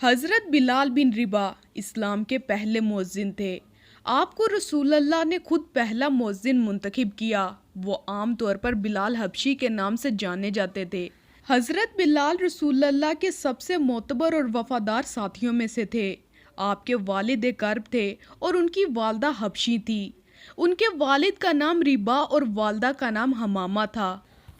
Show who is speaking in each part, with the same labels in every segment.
Speaker 1: حضرت بلال بن ربا اسلام کے پہلے مؤذن تھے۔ آپ کو رسول اللہ نے خود پہلا مؤذن منتخب کیا۔ وہ عام طور پر بلال حبشی کے نام سے جانے جاتے تھے۔ حضرت بلال رسول اللہ کے سب سے معتبر اور وفادار ساتھیوں میں سے تھے۔ آپ کے والد کرب تھے اور ان کی والدہ حبشی تھی۔ ان کے والد کا نام ربا اور والدہ کا نام حمامہ تھا۔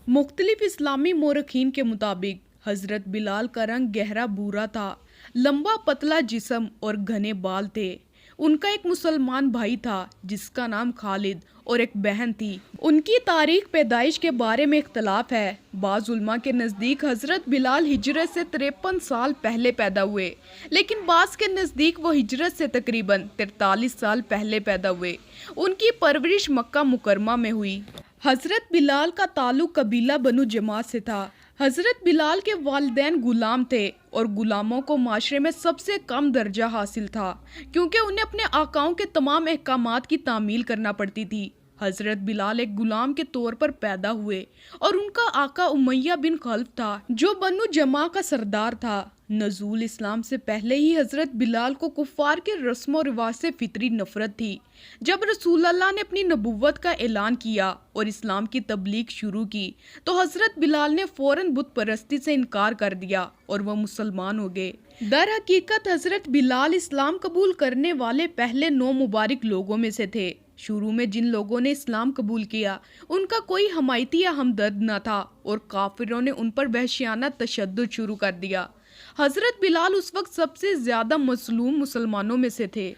Speaker 1: مختلف اسلامی مورخین کے مطابق حضرت بلال کا رنگ گہرا بھورا تھا، لمبا پتلا جسم اور گھنے بال تھے۔ ان کا ایک مسلمان بھائی تھا جس کا نام خالد اور ایک بہن تھی۔ ان کی تاریخ پیدائش کے بارے میں اختلاف ہے۔ بعض علماء کے نزدیک حضرت بلال ہجرت سے 53 سال پہلے پیدا ہوئے، لیکن بعض کے نزدیک وہ ہجرت سے تقریباً 43 سال پہلے پیدا ہوئے۔ ان کی پرورش مکہ مکرمہ میں ہوئی۔ حضرت بلال کا تعلق قبیلہ بنو جماعت سے تھا۔ حضرت بلال کے والدین غلام تھے اور غلاموں کو معاشرے میں سب سے کم درجہ حاصل تھا، کیونکہ انہیں اپنے آقاؤں کے تمام احکامات کی تعمیل کرنا پڑتی تھی۔ حضرت بلال ایک غلام کے طور پر پیدا ہوئے اور ان کا آقا امیہ بن خلف تھا جو بنو جماع کا سردار تھا۔ نزول اسلام سے پہلے ہی حضرت بلال کو کفار کے رسم و رواج سے فطری نفرت تھی۔ جب رسول اللہ نے اپنی نبوت کا اعلان کیا اور اسلام کی تبلیغ شروع کی تو حضرت بلال نے فوراً بت پرستی سے انکار کر دیا اور وہ مسلمان ہو گئے۔ در حقیقت حضرت بلال اسلام قبول کرنے والے پہلے 9 مبارک لوگوں میں سے تھے۔ شروع میں جن لوگوں نے اسلام قبول کیا ان کا کوئی حمایتی یا ہمدرد نہ تھا اور کافروں نے ان پر وحشیانہ تشدد شروع کر دیا۔ حضرت بلال اس وقت سب سے زیادہ مظلوم مسلمانوں میں سے تھے۔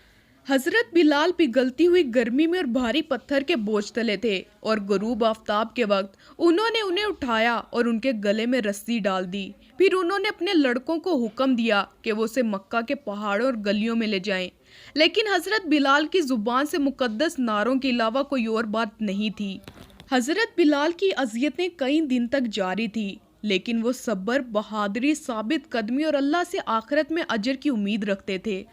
Speaker 1: حضرت بلال پگھلتی ہوئی گرمی میں اور بھاری پتھر کے بوجھ تلے تھے اور غروب آفتاب کے وقت انہوں نے انہیں اٹھایا اور ان کے گلے میں رسی ڈال دی۔ پھر انہوں نے اپنے لڑکوں کو حکم دیا کہ وہ اسے مکہ کے پہاڑوں اور گلیوں میں لے جائیں، لیکن حضرت بلال کی زبان سے مقدس نعروں کے علاوہ کوئی اور بات نہیں تھی۔ حضرت بلال کی اذیتیں کئی دن تک جاری تھی، لیکن وہ صبر، بہادری، ثابت قدمی اور اللہ سے آخرت میں اجر کی امید رکھتے تھے۔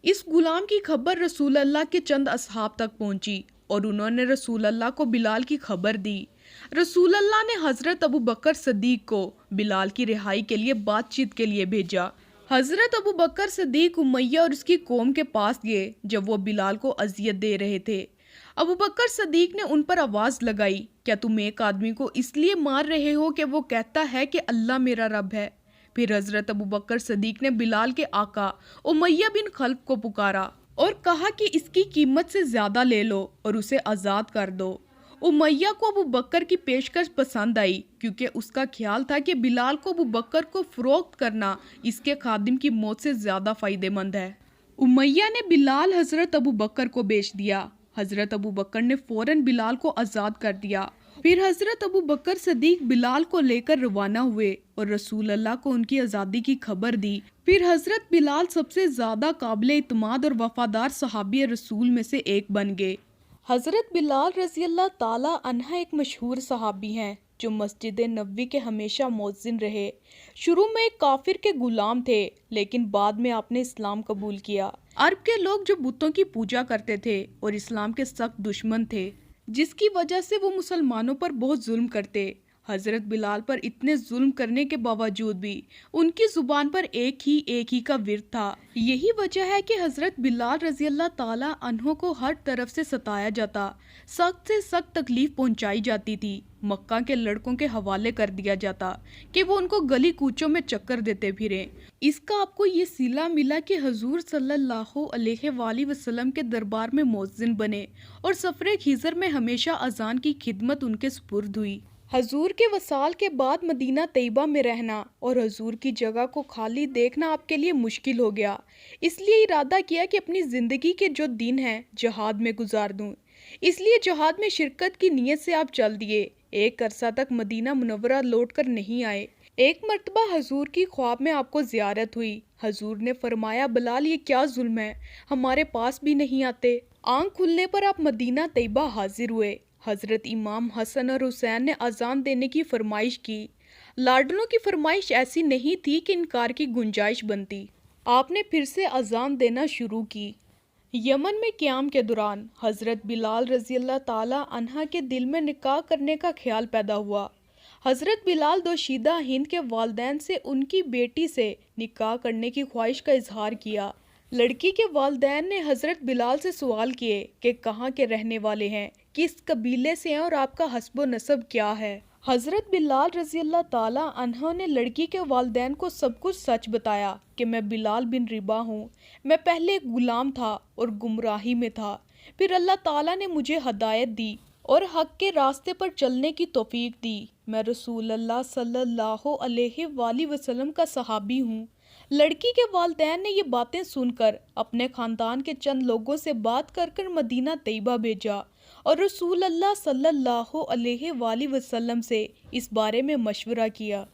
Speaker 1: اس غلام کی خبر رسول اللہ کے چند اصحاب تک پہنچی اور انہوں نے رسول اللہ کو بلال کی خبر دی۔ رسول اللہ نے حضرت ابو بکر صدیق کو بلال کی رہائی کے لیے بات چیت کے لیے بھیجا۔ حضرت ابو بکر صدیق امیہ اور اس کی قوم کے پاس گئے جب وہ بلال کو اذیت دے رہے تھے۔ ابو بکر صدیق نے ان پر آواز لگائی، کیا تم ایک آدمی کو اس لیے مار رہے ہو کہ وہ کہتا ہے کہ اللہ میرا رب ہے؟ پھر حضرت ابو بکر صدیق نے بلال کے آقا امیہ بن خلف کو پکارا اور کہا کہ اس کی قیمت سے زیادہ لے لو اور اسے آزاد کر دو۔ امیہ کو ابو بکر کی پیشکش پسند آئی کیونکہ اس کا خیال تھا کہ بلال کو ابو بکر کو فروخت کرنا اس کے خادم کی موت سے زیادہ فائدہ مند ہے۔ امیہ نے بلال حضرت ابو بکر کو بیچ دیا۔ حضرت ابو بکر نے فوراً بلال کو آزاد کر دیا۔ پھر حضرت ابو بکر صدیق بلال کو لے کر روانہ ہوئے اور رسول اللہ کو ان کی آزادی کی خبر دی۔ پھر حضرت بلال سب سے زیادہ قابل اعتماد اور وفادار صحابی رسول میں سے ایک بن گئے۔ حضرت بلال رضی اللہ تعالی عنہ ایک مشہور صحابی ہیں جو مسجد نبوی کے ہمیشہ مؤذن رہے۔ شروع میں ایک کافر کے غلام تھے، لیکن بعد میں آپ نے اسلام قبول کیا۔ عرب کے لوگ جو بتوں کی پوجا کرتے تھے اور اسلام کے سخت دشمن تھے، جس کی وجہ سے وہ مسلمانوں پر بہت ظلم کرتے۔ حضرت بلال پر اتنے ظلم کرنے کے باوجود بھی ان کی زبان پر ایک ہی کا ورد تھا۔ یہی وجہ ہے کہ حضرت بلال رضی اللہ تعالی عنہ کو ہر طرف سے ستایا جاتا، سخت سے سخت تکلیف پہنچائی جاتی تھی، مکہ کے لڑکوں کے حوالے کر دیا جاتا کہ وہ ان کو گلی کوچوں میں چکر دیتے پھریں۔ اس کا آپ کو یہ صلہ ملا کہ حضور صلی اللہ علیہ وآلہ وسلم کے دربار میں مؤذن بنے اور سفر خضر میں ہمیشہ اذان کی خدمت ان کے سپرد ہوئی۔ حضور کے وصال کے بعد مدینہ طیبہ میں رہنا اور حضور کی جگہ کو خالی دیکھنا آپ کے لیے مشکل ہو گیا، اس لیے ارادہ کیا کہ اپنی زندگی کے جو دن ہیں جہاد میں گزار دوں۔ اس لیے جہاد میں شرکت کی نیت سے آپ چل دیے۔ ایک عرصہ تک مدینہ منورہ لوٹ کر نہیں آئے۔ ایک مرتبہ حضور کی خواب میں آپ کو زیارت ہوئی۔ حضور نے فرمایا، بلال یہ کیا ظلم ہے، ہمارے پاس بھی نہیں آتے۔ آنکھ کھلنے پر آپ مدینہ طیبہ حاضر ہوئے۔ حضرت امام حسن اور حسین نے اذان دینے کی فرمائش کی۔ لاڈلوں کی فرمائش ایسی نہیں تھی کہ انکار کی گنجائش بنتی۔ آپ نے پھر سے اذان دینا شروع کی۔ یمن میں قیام کے دوران حضرت بلال رضی اللہ تعالی عنہ کے دل میں نکاح کرنے کا خیال پیدا ہوا۔ حضرت بلال دوشیزہ ہند کے والدین سے ان کی بیٹی سے نکاح کرنے کی خواہش کا اظہار کیا۔ لڑکی کے والدین نے حضرت بلال سے سوال کیے کہ کہاں کے رہنے والے ہیں، کس قبیلے سے ہیں اور آپ کا حسب و نسب کیا ہے۔ حضرت بلال رضی اللہ تعالیٰ عنہ نے لڑکی کے والدین کو سب کچھ سچ بتایا کہ میں بلال بن ربا ہوں، میں پہلے ایک غلام تھا اور گمراہی میں تھا، پھر اللہ تعالیٰ نے مجھے ہدایت دی اور حق کے راستے پر چلنے کی توفیق دی، میں رسول اللہ صلی اللہ علیہ وآلہ وسلم کا صحابی ہوں۔ لڑکی کے والدین نے یہ باتیں سن کر اپنے خاندان کے چند لوگوں سے بات کر کر مدینہ طیبہ بھیجا اور رسول اللہ صلی اللہ علیہ وآلہ وسلم سے اس بارے میں مشورہ کیا۔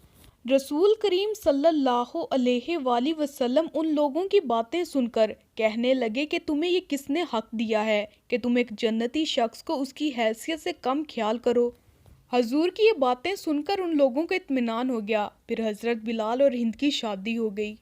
Speaker 1: رسول کریم صلی اللہ علیہ وآلہ وسلم ان لوگوں کی باتیں سن کر کہنے لگے کہ تمہیں یہ کس نے حق دیا ہے کہ تم ایک جنتی شخص کو اس کی حیثیت سے کم خیال کرو؟ حضور کی یہ باتیں سن کر ان لوگوں کو اطمینان ہو گیا، پھر حضرت بلال اور ہند کی شادی ہو گئی۔